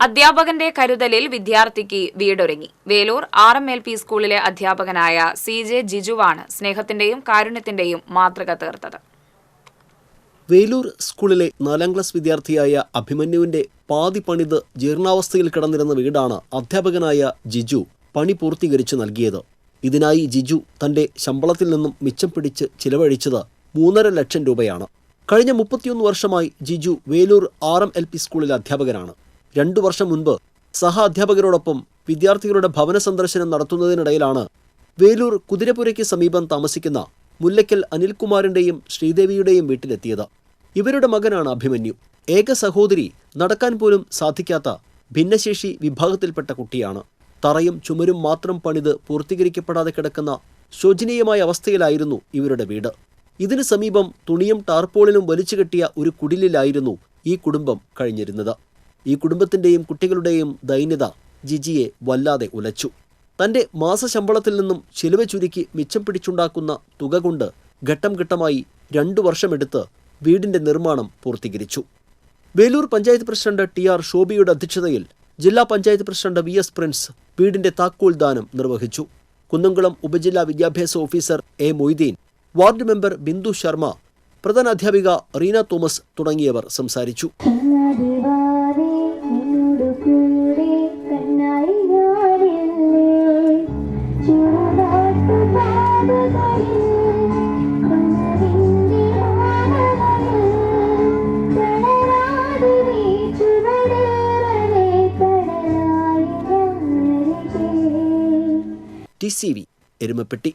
അധ്യാപകന്റെ കരുതലിൽ വിദ്യാർത്ഥിക്ക് വീടൊരുങ്ങി. വേലൂർ RMLP സ്കൂളിലെ അധ്യാപകനായ CJ ജിജുവാണ് സ്നേഹത്തിന്റെയും കാരുണ്യത്തിന്റെയും മാതൃക തീർത്തത്. വേലൂർ സ്കൂളിലെ 4ാം ക്ലാസ് വിദ്യാർത്ഥിയായ അഭിമന്യുവിന്റെ പാതി പണിത് ജീർണാവസ്ഥയിൽ കിടന്നിരുന്ന വീടാണ് അധ്യാപകനായ ജിജു പണി പൂർത്തീകരിച്ചു നൽകിയത്. ഇതിനായി ജിജു തന്റെ ശമ്പളത്തിൽ നിന്നും മിച്ചം പിടിച്ച് ചിലവഴിച്ചത് 3.5 ലക്ഷം രൂപയാണ്. കഴിഞ്ഞ 31 വർഷമായി ജിജു വേലൂർ RMLP സ്കൂളിലെ അധ്യാപകനാണ്. 2 വർഷം മുൻപ് സഹ അധ്യാപകരോടൊപ്പം വിദ്യാർത്ഥികളുടെ ഭവന സന്ദർശനം നടത്തുന്നതിനിടയിലാണ് വേലൂർ കുതിരപ്പുരയ്ക്ക് സമീപം താമസിക്കുന്ന മുല്ലയ്ക്കൽ അനിൽകുമാറിന്റെയും ശ്രീദേവിയുടെയും വീട്ടിലെത്തിയത്. ഇവരുടെ മകനാണ് അഭിമന്യു. ഏക സഹോദരി നടക്കാൻ പോലും സാധിക്കാത്ത ഭിന്നശേഷി വിഭാഗത്തിൽപ്പെട്ട കുട്ടിയാണ്. തറയും ചുമരും മാത്രം പണിത് പൂർത്തീകരിക്കപ്പെടാതെ കിടക്കുന്ന ശോചനീയമായ അവസ്ഥയിലായിരുന്നു ഇവരുടെ വീട്. ഇതിനു സമീപം തുണിയും ടാർപോളിനും വലിച്ചു കെട്ടിയ ഒരു കുടിലിലായിരുന്നു ഈ കുടുംബം കഴിഞ്ഞിരുന്നത്. ഈ കുടുംബത്തിന്റെയും കുട്ടികളുടെയും ദൈന്യത ജിജിയെ വല്ലാതെ ഉലച്ചു. തന്റെ മാസശമ്പളത്തിൽ നിന്നും ചിലവ് ചുരുക്കി മിച്ചം പിടിച്ചുണ്ടാക്കുന്ന തുക കൊണ്ട് ഘട്ടം ഘട്ടമായി 2 വർഷമെടുത്ത് വീടിന്റെ നിർമ്മാണം പൂർത്തീകരിച്ചു. വേലൂർ പഞ്ചായത്ത് പ്രസിഡന്റ് TR ഷോബിയുടെ അധ്യക്ഷതയിൽ ജില്ലാ പഞ്ചായത്ത് പ്രസിഡന്റ് VS പ്രിൻസ് വീടിന്റെ താക്കോൽ ദാനം നിർവഹിച്ചു. കുന്നംകുളം ഉപജില്ലാ വിദ്യാഭ്യാസ officer A Moideen, ward member Bindu Sharma, പ്രധാനാധ്യാപിക റീന തോമസ് തുടങ്ങിയവർ സംസാരിച്ചു. TCV എരുമപ്പെട്ടി.